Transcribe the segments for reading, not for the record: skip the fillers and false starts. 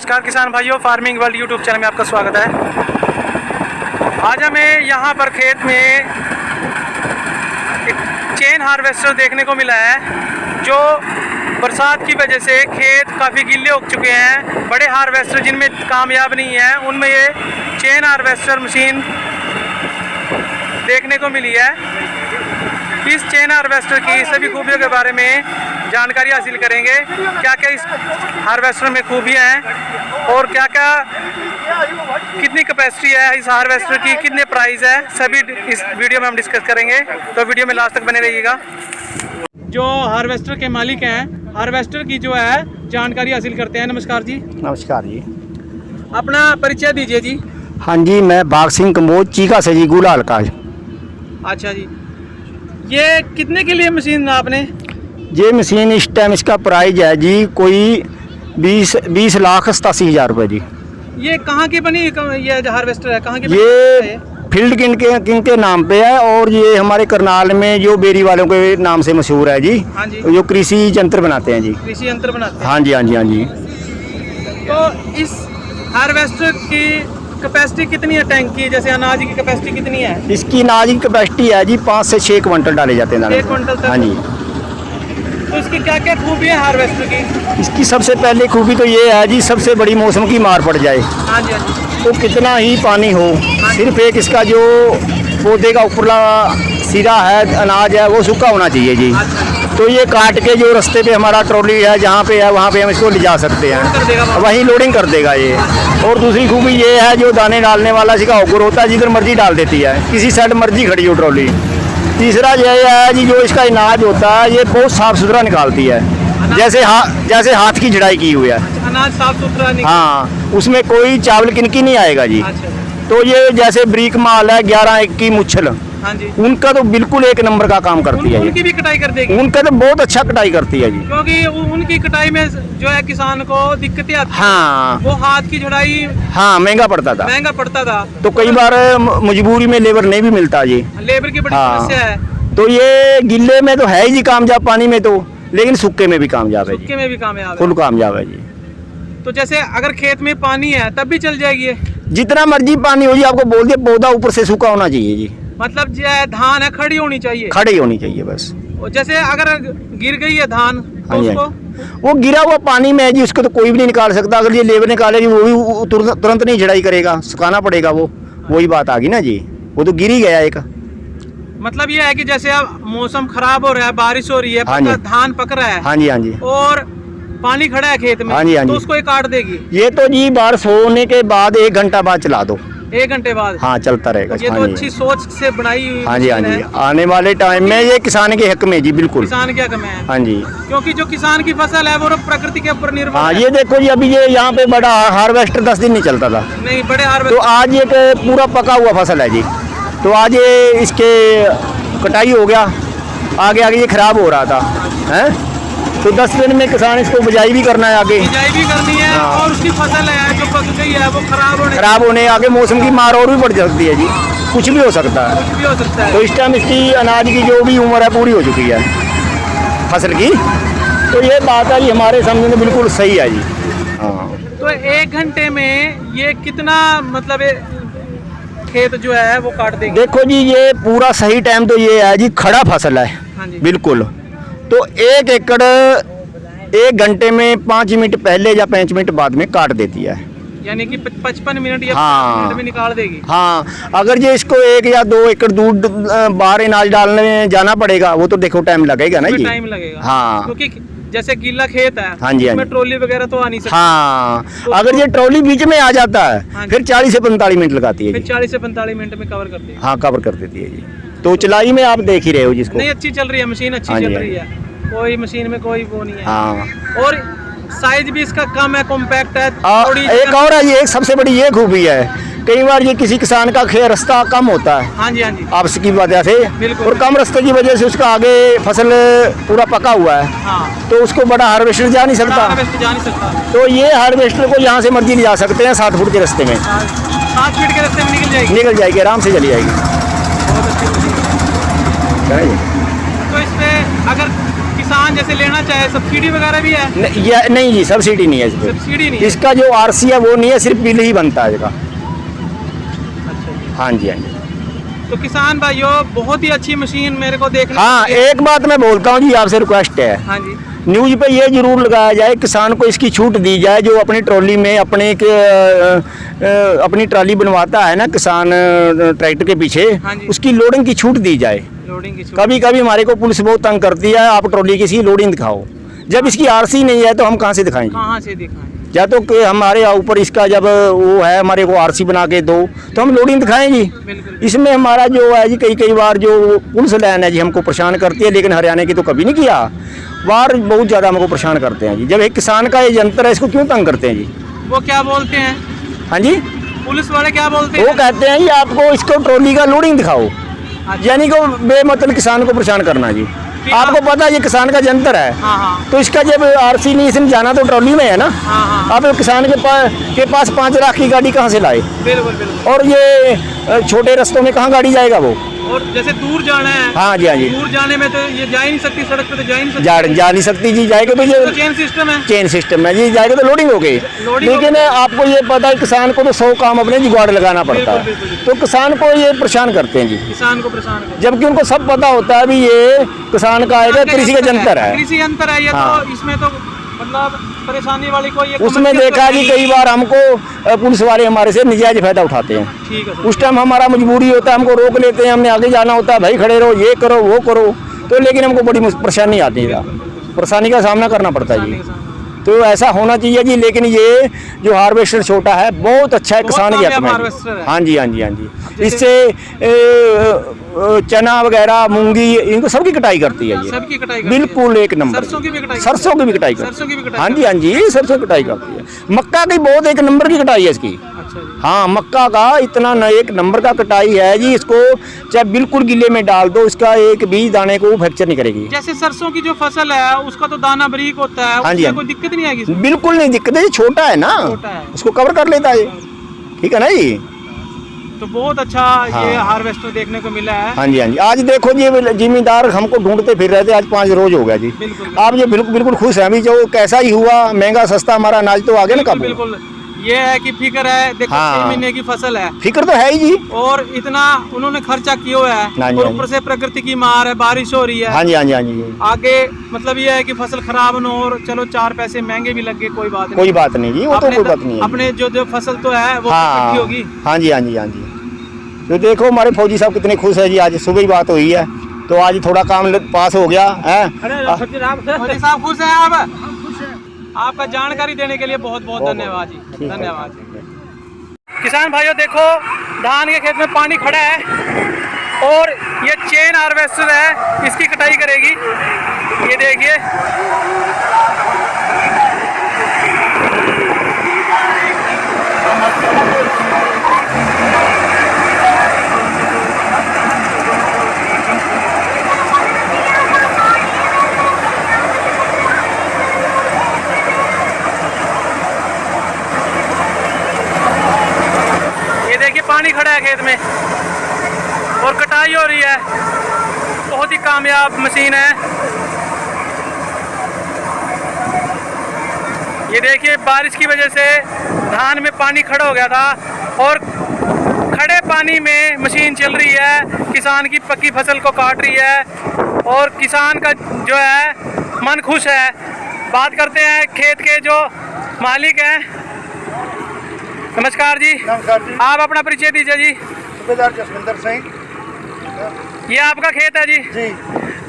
नमस्कार किसान भाइयों, फार्मिंग वर्ल्ड यूट्यूब चैनल में आपका स्वागत है। आज हमें यहाँ पर खेत में एक चेन हार्वेस्टर देखने को मिला है, जो बरसात की वजह से खेत काफ़ी गीले हो चुके हैं। बड़े हार्वेस्टर जिनमें कामयाब नहीं है, उनमें ये चेन हार्वेस्टर मशीन देखने को मिली है। इस चेन हार्वेस्टर की सभी खूबियों के बारे में जानकारी हासिल करेंगे। क्या क्या इस हार्वेस्टर में खूबियाँ हैं और क्या क्या कितनी कैपेसिटी है इस हार्वेस्टर की, कितने प्राइस है, सभी इस वीडियो में हम डिस्कस करेंगे। तो वीडियो में लास्ट तक बने रहिएगा। जो हार्वेस्टर के मालिक हैं, हार्वेस्टर की जो है जानकारी हासिल करते हैं। नमस्कार जी। नमस्कार जी। अपना परिचय दीजिए जी। हाँ जी, मैं बाग सिंह कम्बोज चीका से जी, गुलाल का। अच्छा जी, ये कितने के लिए मशीन आपने? ये मशीन इस टाइम इसका प्राइस है जी कोई 20,87,000 रुपये जी। ये कहाँ की बनी ये हार्वेस्टर है, कहाँ की ये फील्ड किंग के नाम पे है और ये हमारे करनाल में जो बेरी वालों के नाम से मशहूर है जी। हाँ जी। जो कृषि यंत्र बनाते हैं जी। कृषि यंत्र बनाते हैं। हाँ जी, हाँ जी, हाँ जी। तो इस हार्वेस्टर की कैपेसिटी कितनी है टैंक की? जैसे अनाज की कैपेसिटी कितनी है? इसकी अनाज की कैपेसिटी है जी 5 से 6 क्विंटल डाले जाते हैं। 1 क्विंटल तक? हाँ जी। तो इसकी क्या क्या खूबी है हार्वेस्टर की? इसकी सबसे पहले खूबी तो ये है जी, सबसे बड़ी मौसम की मार पड़ जाए हाँ जी, हाँ जी। तो कितना ही पानी हो, सिर्फ एक इसका जो पौधे का ऊपरला सिरा है, अनाज है, वो सूखा होना चाहिए जी। तो ये काट के जो रास्ते पे हमारा ट्रॉली है जहाँ पे है, वहाँ पे हम इसको ले जा सकते हैं, वहीं लोडिंग कर देगा ये। और दूसरी खूबी ये है, जो दाने डालने वाला इसका औगुर होता है, जिधर मर्जी डाल देती है, किसी साइड मर्जी खड़ी हो ट्रॉली। तीसरा ये है जी, जो इसका अनाज होता है ये बहुत साफ सुथरा निकालती है, जैसे हाथ की झड़ाई की हुई है। अनाज साफ सुथरा? हाँ, उसमें कोई चावल किनकी नहीं आएगा जी। तो ये जैसे ब्रीक माल है 11 की मुच्छल, हाँ जी, उनका तो बिल्कुल एक नंबर का काम करती है। उनकी भी कटाई कर देगी? उनका तो बहुत अच्छा कटाई करती है जी, क्योंकि उनकी कटाई में जो है किसान को दिक्कतें आती हैं। हाँ, वो हाथ की जुड़ाई हाँ, महंगा पड़ता था। तो कई बार मजबूरी में लेबर नहीं भी मिलता जी। लेबर की बड़ी समस्या है। तो ये गिल्ले में तो है ही जी कामयाब, पानी में तो, लेकिन सूखे में भी कामयाब है जी। सूखे में भी कामयाब है, फुल कामयाब है जी। तो जैसे अगर खेत में पानी है तब भी चल जाएगी ये? जितना मर्जी पानी हो जी, आपको बोल दिया पौधा ऊपर से सूखा होना चाहिए जी। मतलब जो है धान है खड़ी होनी चाहिए? खड़ी होनी चाहिए बस। जैसे अगर गिर गई है धान तो उसको? वो गिरा हुआ पानी में है जी, उसको तो कोई भी नहीं निकाल सकता। अगर ये लेबर निकालेगी वो भी तुरंत नहीं झड़ाई करेगा, सुखाना पड़ेगा। वही बात आ गई ना जी, वो तो गिर ही गया एक। मतलब ये है कि जैसे अब मौसम खराब हो रहा है, बारिश हो रही है, हाँ धान पक रहा है, हाँ जी, हाँ जी, और पानी खड़ा है खेत में, हाँ जी, हाँ तो जी, उसको ये काट देगी? ये तो जी बारिश होने के बाद 1 घंटा बाद चला दो। 1 घंटे बाद? हाँ, चलता रहेगा। ये तो अच्छी सोच से बनाई हुई। हाँ जी, हाँ जी। आने वाले टाइम में ये किसान के हक में जी, बिल्कुल किसान के हक में है। हाँ जी, क्योंकि जो किसान की फसल है वो प्रकृति के ऊपर निर्भर हाँ। है। ये देखो जी, अभी ये यहाँ पे बड़ा हार्वेस्टर 10 दिन नहीं चलता था। नहीं, बड़े तो हार्वेस्टर। आज एक पूरा पका हुआ फसल है जी, तो आज ये इसके कटाई हो गया, आगे ये खराब हो रहा था, हैं? तो 10 दिन में किसान इसको बिजाई भी करना है, आगे बिजाई भी करनी है। हाँ। और उसकी फसल है जो पक गई है वो खराब होने आगे मौसम की मार और भी बढ़ सकती है जी, कुछ भी हो सकता है। कुछ भी हो सकता है। तो इस टाइम इसकी अनाज की जो भी उम्र है पूरी हो चुकी है फसल की। तो ये बात है जी, हमारे समझ में बिल्कुल सही है जी। हाँ, तो 1 घंटे में ये कितना मतलब खेत जो है वो काट देगी? देखो जी, ये पूरा सही टाइम तो ये है जी, खड़ा फसल है। हाँ जी। बिल्कुल। तो 1 एकड़ 1 घंटे में 5 मिनट पहले या 5 मिनट बाद में काट देती है, यानी कि 55 मिनट या हाँ, 50 मिनट में निकाल देगी। हाँ, अगर ये इसको 1 या 2 एकड़ दूध बाहर अनाज डालने में जाना पड़ेगा, वो तो देखो टाइम लगेगा ना जी। टाइम लगेगा, हाँ, क्योंकि जैसे गीला खेत है, हाँ जी, हाँ जी, ट्रॉली वगैरह तो आ नहीं सकती। हाँ, अगर ये ट्रॉली बीच में आ जाता है, हाँ, फिर 40 से 45 मिनट लगाती है फिर जी। 40 से 45 मिनट में कवर करती है। हाँ, कवर कर देती है जी। तो चलाई में आप देख ही रहे हो जिसको। नहीं, अच्छी चल रही है मशीन, अच्छी हाँ जी, चल हाँ रही है, कोई मशीन में कोई वो नहीं है। हाँ, और साइज भी इसका कम है, कॉम्पैक्ट है। एक और है, ये एक सबसे बड़ी ये खूबी है, कई बार ये किसी किसान का रास्ता कम होता है, हाँ जी, हाँ जी, आपस की वजह से, और कम रास्ते की वजह से उसका आगे फसल पूरा पका हुआ है, हाँ, तो उसको बड़ा हार्वेस्टर जा नहीं सकता। तो ये हार्वेस्टर को यहाँ से मर्जी ले जा सकते हैं 7 फुट के रास्ते में, 7 फीट के रास्ते में निकल जाएगी, आराम से चली जाएगी। तो इस पे अगर किसान जैसे लेना चाहे सब्सिडी वगैरह भी है? नहीं जी, सब्सिडी नहीं है इस पे। सब्सिडी नहीं है? इसका जो आरसी है वो नहीं है, सिर्फ बिल ही बनता है इसका। अच्छा जी। हाँ जी, हाँ जी। तो किसान भाइयों बहुत ही अच्छी मशीन मेरे को देखने हाँ, एक बात मैं बोलता हूँ जी, आपसे रिक्वेस्ट है, हाँ जी, न्यूज़ पे ये जरूर लगाया जाए, किसान को इसकी छूट दी जाए, जो अपनी ट्रॉली में अपनी ट्रॉली बनवाता है ना किसान ट्रैक्टर के पीछे, हाँ जी। उसकी लोडिंग की छूट दी जाए। लोडिंग की छूट। कभी कभी हमारे को पुलिस बहुत तंग करती है, आप ट्रॉली की इसकी लोडिंग दिखाओ। जब इसकी आरसी नहीं है तो हम कहाँ से दिखाएंगे? कहाँ से दिखाएं? या तो कि हमारे ऊपर इसका जब वो है, हमारे को आरसी बना के दो तो हम लोडिंग दिखाएं जी। बिल्कुल। इसमें हमारा जो है जी, कई बार जो पुलिस लाइन है जी हमको परेशान करती है, लेकिन हरियाणा की तो कभी नहीं किया। बाहर बहुत ज़्यादा हमको परेशान करते हैं जी। जब एक किसान का ये यंत्र है, इसको क्यों तंग करते हैं जी? वो क्या बोलते हैं? हाँ जी, पुलिस वाले क्या बोलते वो हैं? कहते हैं जी आपको इसको ट्रॉली का लोडिंग दिखाओ, अच्छा। यानी कि बेमतलब किसान को परेशान करना जी। फिर आपको पता है ये किसान का यंत्र है, हाँ हाँ तो इसका जब आरसी नहीं इसमें जाना तो ट्रॉली में है ना। हाँ हाँ, आप किसान के पास 5 लाख की गाड़ी कहाँ से लाए? बिल्कुल बिल्कुल। और ये छोटे रास्तों में कहाँ गाड़ी जाएगा वो? और जैसे दूर जाना है, हाँ जी, हाँ जी, दूर जाने में तो ये जा ही नहीं सकती, सड़क पे तो जा ही नहीं सकती। जा नहीं सकती जी। जाएगा तो तो ये चेन सिस्टम है। चेन सिस्टम है जी, जाएगा तो लोडिंग हो गई। लोडिंग लेकिन आपको ये पता है किसान को तो 100 काम अपने जुगाड़ लगाना पड़ता बिल्कुल, है, बिल्कुल। तो किसान को ये परेशान करते हैं जी। किसान को परेशान कर। जबकि उनको सब पता होता है भी ये किसान का आएगा, कृषि का यंत्र है। कृषि यंत्र है ये। हाँ। तो इसमें तो मतलब परेशानी वाली कोई उसमें देखा जी कई बार हमको पुलिस वाले हमारे से नजायज फायदा उठाते हैं। ठीक है सर। उस टाइम हमारा मजबूरी होता है, हमको रोक लेते हैं, हमने आगे जाना होता है, भाई खड़े रहो, ये करो वो करो, तो लेकिन हमको बड़ी परेशानी आती है, परेशानी का सामना करना पड़ता है जी। तो ऐसा होना चाहिए जी। लेकिन ये जो हार्वेस्टर छोटा है बहुत अच्छा है किसान के हक में। हाँ जी, हाँ जी, हाँ जी। इससे चना वगैरह, मूंगी, इनको सबकी कटाई करती है ये। सबकी कटाई करती है। बिल्कुल एक नंबर। सरसों की भी कटाई। सरसों की भी कटाई करती है। सरसों की भी कटाई। हाँ जी, हाँ जी, सरसों की कटाई करती है। मक्का की बहुत एक नंबर की कटाई है इसकी। अच्छा जी। हाँ, मक्का का इतना एक नंबर का कटाई है जी। इसको चाहे बिल्कुल गिले में डाल दो, इसका एक भी दाने को फ्रैक्चर नहीं करेगी। जैसे सरसों की जो फसल है उसका तो दाना बारीक होता है, हाँ जी, उसमें हाँ। कोई दिक्कत नहीं आएगी? बिल्कुल नहीं दिक्कत है, ये छोटा है ना, छोटा है। उसको कवर कर लेता है। ठीक है ना जी। तो बहुत अच्छा ये हाँ। हार्वेस्टर देखने को मिला है। हाँ जी, हाँ जी। आज देखो जी, जिम्मेदार हमको ढूंढते फिर रहे थे, आज 5 रोज हो गया जी। बिल्कुल। आप ये बिल्कुल खुश हैं अभी? जो कैसा ही हुआ, महंगा सस्ता हमारा अनाज तो आ गया ना काबू। बिल्कुल। ये है कि फिक्र है, देखो हाँ। 6 महीने की फसल है, फिक्र तो है ही जी। और इतना उन्होंने खर्चा किया हुआ है, हाँ जी, और हाँ ऊपर से प्रकृति की मार है, बारिश हो रही है। हाँ जी, हाँ जी, हाँ जी। आगे मतलब ये है कि फसल खराब न हो, और चलो 4 पैसे महंगे भी लग गए, कोई बात नहीं। कोई बात नहीं जी, वो तो कोई बात नहीं है। अपने जो फसल तो है वो हाँ, इकट्ठी होगी। हाँ जी, हाँ जी, हाँ जी। तो देखो हमारे फौजी साहब कितने खुश है जी। आज सुबह ही बात हुई है, तो आज थोड़ा काम पास हो गया है। फौजी साहब खुश हैं आप? आपका जानकारी देने के लिए बहुत बहुत धन्यवाद जी। धन्यवाद जी। किसान भाइयों देखो, धान के खेत में पानी खड़ा है और ये चेन हार्वेस्टर है, इसकी कटाई करेगी। ये देखिए, पानी खड़ा है खेत में और कटाई हो रही है। बहुत ही कामयाब मशीन है। ये देखिए, बारिश की वजह से धान में पानी खड़ा हो गया था और खड़े पानी में मशीन चल रही है, किसान की पक्की फसल को काट रही है और किसान का जो है मन खुश है। बात करते हैं खेत के जो मालिक हैं। नमस्कार जी। नमस्कार जी। आप अपना परिचय दीजिए जी। सूबेदार जसविंदर सिंह। ये आपका खेत है जी? जी।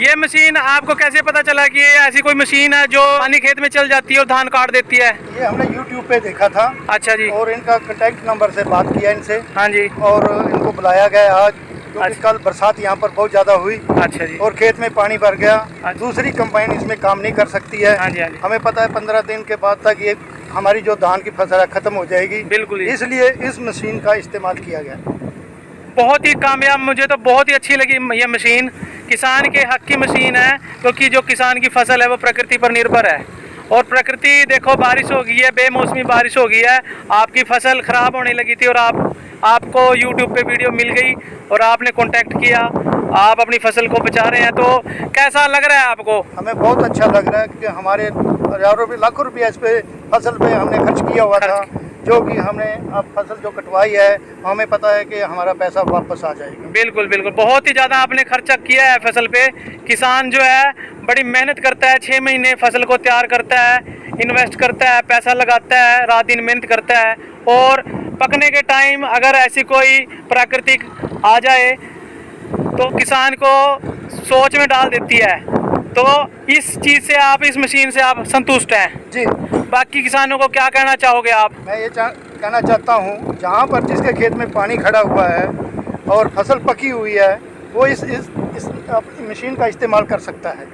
ये मशीन आपको कैसे पता चला कि ये ऐसी कोई मशीन है जो पानी खेत में चल जाती है और धान काट देती है? ये हमने YouTube पे देखा था। अच्छा जी। और इनका कांटेक्ट नंबर से बात किया इनसे। हाँ जी। और इनको बुलाया गया आज, क्योंकि अच्छा। कल बरसात यहाँ पर बहुत ज़्यादा हुई। अच्छा जी। और खेत में पानी भर गया। अच्छा। दूसरी कंबाइन इसमें काम नहीं कर सकती है। हाँ जी, हाँ जी। हमें पता है 15 दिन के बाद तक ये हमारी जो धान की फसल है खत्म हो जाएगी। बिल्कुल ही। इसलिए इस मशीन का इस्तेमाल किया गया। बहुत ही कामयाब, मुझे तो बहुत ही अच्छी लगी ये मशीन। किसान के हक की मशीन है, क्योंकि जो किसान की फसल है वो प्रकृति पर निर्भर है। और प्रकृति देखो, बारिश हो गई है, बेमौसमी बारिश हो गई है, आपकी फसल ख़राब होने लगी थी और आपको YouTube पे वीडियो मिल गई और आपने कांटेक्ट किया आप अपनी फसल को बचा रहे हैं, तो कैसा लग रहा है आपको? हमें बहुत अच्छा लग रहा है कि हमारे हज़ारों रुपये लाखों रुपया इस पे फसल पे हमने खर्च किया हुआ था, जो कि हमने अब फसल जो कटवाई है हमें पता है कि हमारा पैसा वापस आ जाएगा। बिल्कुल बिल्कुल, बहुत ही ज़्यादा आपने खर्चा किया है फसल पे। किसान जो है बड़ी मेहनत करता है, 6 महीने फसल को तैयार करता है, इन्वेस्ट करता है, पैसा लगाता है, रात दिन मेहनत करता है, और पकने के टाइम अगर ऐसी कोई प्राकृतिक आ जाए तो किसान को सोच में डाल देती है। तो इस चीज़ से आप, इस मशीन से आप संतुष्ट हैं? जी। बाकी किसानों को क्या कहना चाहोगे आप? मैं ये कहना चाहता हूँ, जहाँ पर जिसके खेत में पानी खड़ा हुआ है और फसल पकी हुई है, वो इस मशीन का इस्तेमाल कर सकता है,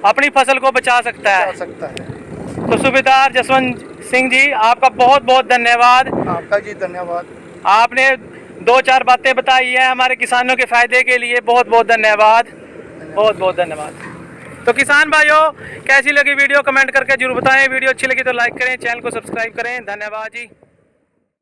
अपनी फसल को बचा सकता है। तो सूबेदार जसवंत सिंह जी, आपका बहुत बहुत धन्यवाद। आपका जी धन्यवाद। आपने 2-4 बातें बताई है हमारे किसानों के फायदे के लिए, बहुत बहुत धन्यवाद, बहुत बहुत धन्यवाद। तो किसान भाइयों, कैसी लगी वीडियो कमेंट करके जरूर बताएं। वीडियो अच्छी लगी तो लाइक करें, चैनल को सब्सक्राइब करें। धन्यवाद जी।